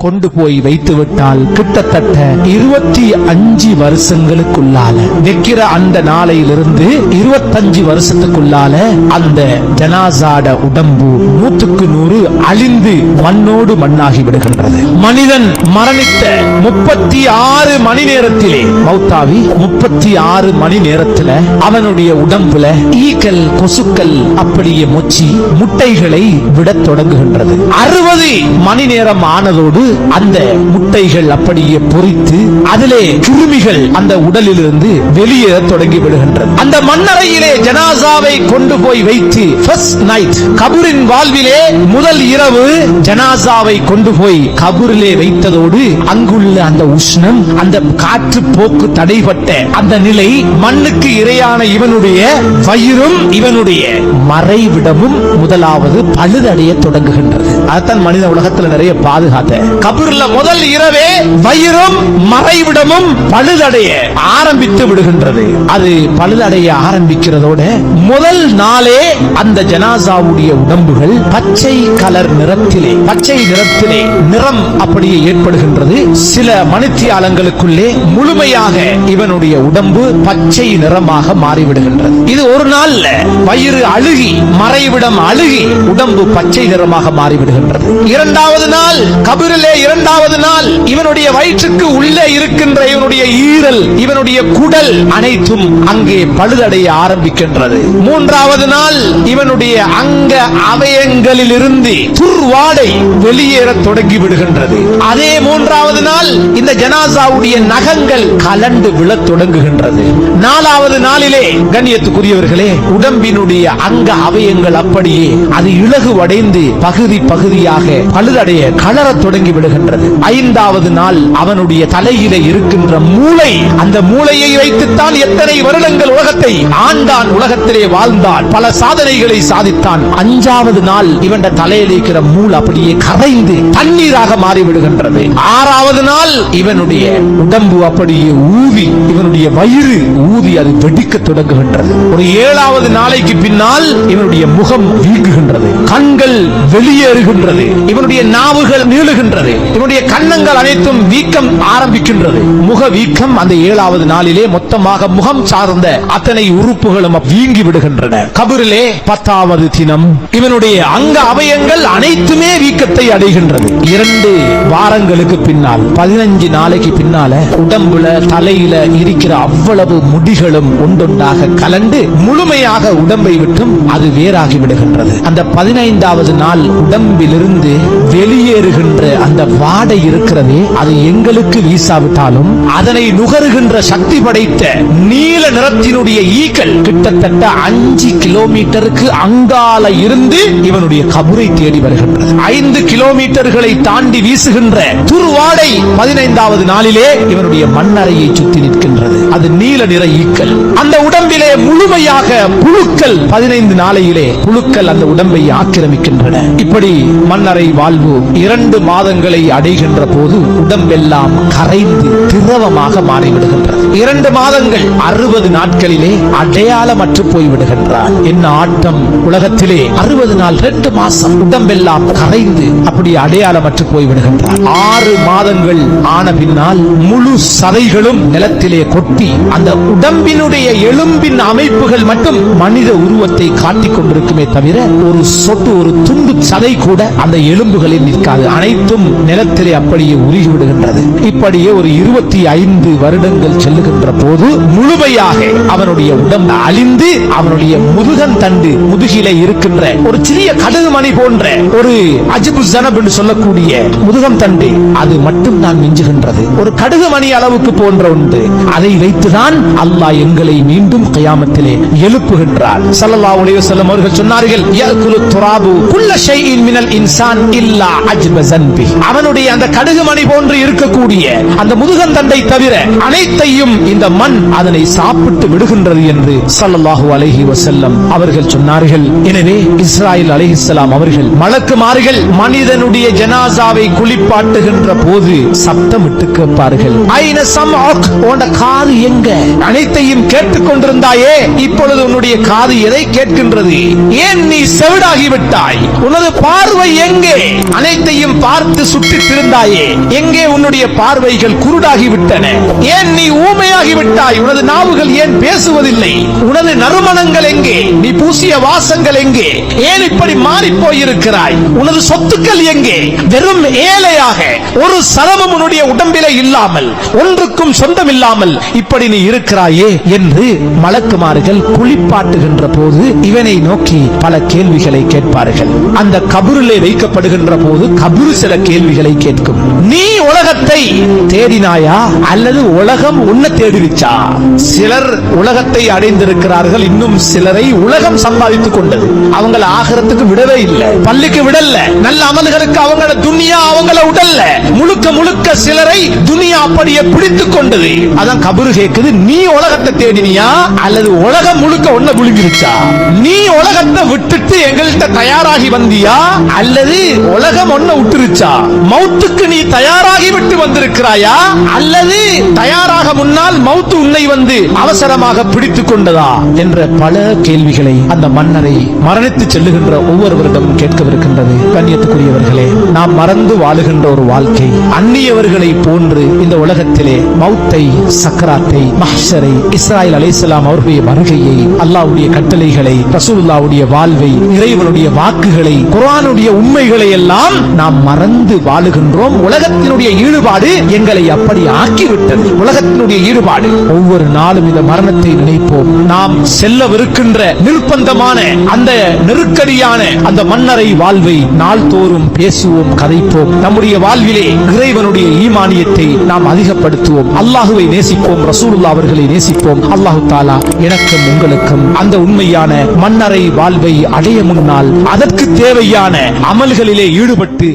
கொண்டு போய் வைத்து விட்டால் கிட்டத்தட்ட 25 வருஷங்களுக்குள்ளால வைக்கிற அந்த நாளையிலிருந்து 25 வருஷத்துக்குள்ளால அந்த ஜனாசாட உடம்பு 100க்கு 100 அழிந்து மண்ணோடு மண்ணாகி விடுகின்றது. மனிதன் மரணித்த 36 மணி நேரத்திலே மௌத்தாவி 36 மணி நேரத்தில் அவனுடைய உடம்புல ஈக்கள் கொசுக்கள் அப்படியே மொச்சி முட்டைகளை விடத் தொடங்குகின்றது. 60 மணி நேரம் ஆனதோடு அந்த முட்டைகள் அப்படியே பொரித்து அதிலே கிருமிகள் அந்த உடலிலிருந்து வெளியேற தொடங்கி விடுகின்றது. அந்த மண்ணறையிலே ஜனாசாவை கொண்டு போய் வைத்து ஃபர்ஸ்ட் நைட் கபரின் வாழ்விலே முதல் இரவு ஜனாசாவை கொண்டு போய் கபரிலே வைத்ததோடு அங்குள்ள அந்த உஷ்ணம் அந்த காற்று போக்கு தடைபட்ட அந்த நிலை மண்ணுக்கு இரையான இவனுடைய வயிறும் இவனுடைய மறைவிடமும் முதலாவது பழுதடைய தொடங்குகின்றது. அதுதான் மனித உலகத்தில் நிறைய பாதுகாத்த கபர்ல முதல் இரவே வயிறும் மறைவிடமும் பழுதடைய ஆரம்பித்து விடுகின்றது. அது பழுதடைய ஆரம்பிக்கிறதோட முதல் நாளே அந்த ஜனாசாவுடைய உடம்புகள் பச்சை கலர் நிறத்திலே நிறம் அப்படியே ஏற்படுகின்றது. சில மணித்தியாலங்களுக்குள்ளே முழுமையாக இவனுடைய உடம்பு பச்சை நிறமாக மாறிவிடுகின்றது. இது ஒரு நாள்ல வயிறு அழுகி மறைவிடம் அழுகி உடம்பு பச்சை நிறமாக மாறிவிடுகின்றது. இரண்டாவது நாள் கபரிலே இரண்டாவது நாள் இவனுடைய வயிற்றுக்கு உள்ளே இருக்கின்ற இவனுடைய ஈரல் இவனுடைய குடல் அனைத்தும் அங்கே பழுதடைய ஆரம்பிக்கின்றது. மூன்றாவது நாள் இவனுடைய அங்க அவயங்களில் இருந்து துர்வாடை வெளியேற தொடங்கி விடுகின்றது. அதே மூன்றாவது நாள் இந்த ஜனாசாவுடைய நகங்கள் கலண்டு விழத் தொடங்குகின்றது. நாலாவது நாளிலே கண்ணியத்துக்குரியவர்களே உடம்பினுடைய அங்க அவயங்கள் அப்படியே அது இலகுவடைந்து பகுதி பகுதியாக பழுதடைய கலர தொடங்கி விடுகின்றது. ஐந்தாவது நாள் அவனுடைய தலையிலே இருக்கின்ற மூளை அந்த மூளையை வைத்துத்தான் எத்தனை வருடங்கள் உலகத்தை ஆண்டான், உலகத்திலே வாழ்ந்தான், பல சாதனைகளை சாதித்தான். அஞ்சாவது நாள் இவன் தலையில் இருக்கிற மூளை அப்படியே கரைந்து தண்ணீராக மாறிவிடுகின்றது. ஆறாவது நாள் இவனுடைய உடம்பு அப்படியே ஊதி இவனுடைய வயிறு ஊதி அது வெடிக்க தொடங்குகின்றது. ஒரு ஏழாவது நாளைக்கு பின்னால் இவனுடைய முகம் வீங்குகின்றது, கண்கள் வெளியேறுகின்றது, இவனுடைய நாவுகள் நீளுகின்றது, இவனுடைய கன்னங்கள் அனைத்தும் வீக்கம் ஆரம்பிக்கின்றது. முக வீக்கம் அந்த ஏழாவது நாளிலே மொத்தமாக முகம் சார்ந்த அத்தனை உறுப்புகளும் வீங்கி விடுகின்றன. கபரிலே 10வது தினம் இவனுடைய அங்க அவயங்கள் அனைத்துமே வீக்கத்தை அடைகின்றது. 2 வாரங்களுக்கு பின்னால் 15 நாளைக்கு பின்னால உடம்புல தலையில இருக்கிற அவ்வளவு முடிகளும் ஒன்றொன்றாக கலந்து முழுமையாக உடம்பை விட்டும் அது வேறாகி விடுகின்றது. அந்த 15வது நாள் உடம்பிலிருந்து வெளியேறுகின்ற அந்த வாடை இருக்கிறதே அது எங்களுக்கு வீசாவிட்டாலும் அதனை நுகருகின்ற சக்தி படைத்த நீல நிறத்தினுடைய ஈக்கள் கிட்டத்தட்ட 5 கிலோமீட்டருக்கு அங்கால இருந்து இவனுடைய கபரை தேடி வருகின்றது. 5 கிலோமீட்டர்களை தாண்டி வீசுகின்ற துர்வாடை 15வது நாளிலே இவனுடைய மண்ணறையை சுற்றி நிற்கின்றது. அது நீல நிற ஈக்கள். அந்த உடம்பிலே முழுமையாக புழுக்கள் 15 நாளையிலே புழுக்கள் அந்த உடம்பை ஆக்கிரமிக்கின்றன. இப்படி மண்ணறை வாழ்வு 2 மாதங்களை அடைகின்ற போது உடம்பெல்லாம் கரைந்து திரவமாக மாறிவிடுகின்றது. 2 மாதங்கள் 60 நாட்களிலே அடையாளமற்று போய்விடுகின்றார். என்ன ஆட்டம் உலகத்திலே! 60 நாள் 2 மாசம் உடம்பெல்லாம் கரைந்து அப்படி அடையாளமற்று போய்விடுகின்றார். 6 மாதங்கள் ஆன பின்னால் முழு சதைகளும் நிலத்திலே கொட்டி அந்த உடம்பினுடைய எலும்பின் அமைப்புகள் மட்டும் மனித உருவத்தை காட்டிக் கொண்டிருக்குமே தவிர ஒரு சொட்டு ஒரு துண்டு சதை கூட அந்த எலும்புகளில் நிற்காது. அனைத்தும் நிலத்திலே அப்படியே உருகி விடுகின்றது. இப்படியே ஒரு 25 வருடங்கள் செல்லுகின்ற போது முழுமையாக அவனுடைய உடம்பு அழிந்து அவனுடைய முதுகன் தண்டு முதுகிலே இருக்கின்ற ஒரு சிறிய கடுகு மணி போன்ற ஒரு அஜிபு ஜனப் என்று சொல்லக்கூடிய முதுகம் தண்டு அது மட்டும் தான் மிஞ்சுகின்றது. ஒரு கடுகு மணி அளவுக்கு போன்ற ஒன்று. அதை வைத்துதான் அல்லாஹ் எங்களை மீண்டும் கியாமத்திலே எழுப்புகின்றார். ஸல்லல்லாஹு அலைஹி வஸல்லம் அவர்கள் சொன்னார்கள், யஅகுலு துராபு குல்ல ஷைஇன் மினல் இன்சான் இல்லா அஜ்ப ஸன்பி. அவனுடைய அந்த கடுகு மணி போன்று இருக்கக்கூடிய அந்த முதுகன் தண்டை தவிர அனைத்தையும் இந்த மண் அதனை சாப்பிட்டு விடுகின்றது என்று ஸல்லல்லாஹு அலைஹி வஸல்லம் அவர்கள் சொன்னார்கள். எனவே இஸ்ராயில் அலைஹிஸ்ஸலாம் அவர்கள் மலக்குமார்கள் மனிதனுடைய ஜனாசாவை குளிப்பாட்டுகின்ற போது சப்தமிட்டு கேட்பார்கள், ஐன சம்உக், உன்னுடைய காது எங்க? அனைத்தையும் கேட்டுக் கொண்டிருந்தாயே, இப்பொழுது உன்னுடைய காது எதை கேட்கின்றது? ஏன் நீ செவிடாகி விட்டாய்? உனது பார்வை எங்கே? அனைத்தையும் பார்த்து சுற்றித் திருந்தாயே, எங்கே உன்னுடைய பார்வைகள் குருடாகி விட்டன? ஏன் நீ ஊமையாகி விட்டாய்? உனது நாவுகள் ஏன் பேசுவதில்லை? உனது நறுமணங்கள் எங்கே? நீ பூசிய வாசங்கள் எங்கே? ஏன் இப்படி மாறி போயிருக்கிறாய்? உனது சொத்துக்கள் எங்கே? வெறும் ஏழையாக ஒரு சரமும் உன்னுடைய உடம்பிலே இல்லாமல், ஒன்றுக்கும் சொந்தம் இல்லாமல் இப்படி நீ இருக்கிறாயே என்று மலக்குமார்கள் குளிப்பாட்டுகின்ற போது இவனை நோக்கி பல கேள்விகளை கேட்பார்கள். அந்த கபூரிலே வைக்கப்படுகின்ற போது கபூர் சில கேள்விகளை கேட்கும். நீ உலகத்தை தேடினாயா அல்லது உலகம் உன்னை தேடிருச்சா? சிலர் உலகத்தை அடைந்திருக்கிறார்கள், இன்னும் சிலரை உலகம் சம்பாதித்துக் கொண்டது. அவங்கள ஆகிரத்துக்கு விடவே இல்லை, பள்ளிக்கு விடல, நல்ல அமல்களுக்கு அவங்கள துனியா அவங்கள உடல்ல, முழுக்க முழுக்க சிலரை துனியா அப்படியே பிடித்துக் கொண்டது. அதான் கபூர் கேக்குது, நீ உலகத்தை தேடினியா அல்லது உலகம் முழுக்க ஒன்ன விழுங்கிருச்சா? நீ உலகத்தை விட்டுட்டு எங்கள்கிட்ட தயாராகி வந்தியா அல்லது உலகம் ஒன்ன விட்டுருச்சா? மௌத்துக்கு நீ தயாராகி விட்டு வந்திருக்கிறாயா அல்லது தயாராக முன்னால் மௌத்து உன்னை வந்து அவசரமாக பிடித்துக் கொண்டதா என்ற பல கேள்விகளை அந்த மன்னரை மரணித்து செல்லுகின்ற ஒவ்வொருவரிடமும் கேட்கவிருக்கின்றது. கண்ணியத்துக்குரியவர்களே, நாம் மறந்து வாழுகின்ற ஒரு வாழ்க்கை, அந்நியவர்களை போன்று இந்த உலகத்திலே மௌத்தை, சக்கராத்தை, மஹ்ஷரை, இஸ்ராயில் அலைஹிஸ்ஸலாம் அவர்களுடைய வருகையை, அல்லாஹ்வுடைய கட்டளைகளை, ரசூலுல்லாஹ்வுடைய வாழ்வை, இறைவனுடைய வாக்குகளை, குர்ஆனுடைய உண்மைகளை எல்லாம் நாம் மறந்து வாழுகின்றோம். உலகத்தினுடைய ஈடுபாடு எங்களை அப்படி ஆக்கிவிட்டது. உலகத்தினுடைய ஈடுபாடு. ஒவ்வொரு நாளும் இந்த மரணத்தை நினைப்போம். நாம் செல்லவிருக்கின்ற நிர்பந்தமான அந்த நெருக்கடியான அந்த மன்னரை வாழ்வை நாள்தோறும் பேசுவோம், கதைப்போம். நம்முடைய வாழ்விலே இறைவனுடைய ஈமானியத்தை நாம் அதிகப்படுத்துவோம். அல்லாஹுவை நேசிப்போம், ரசூலுல்லாஹ் அவர்களை நேசிப்போம். அல்லாஹு தஆலா எனக்கும் உங்களுக்கும் அந்த உண்மையான மன்னரை வாழ்வை அடைய முன்னால் அதற்கு தேவையான அமல்களிலே ஈடுபட்டு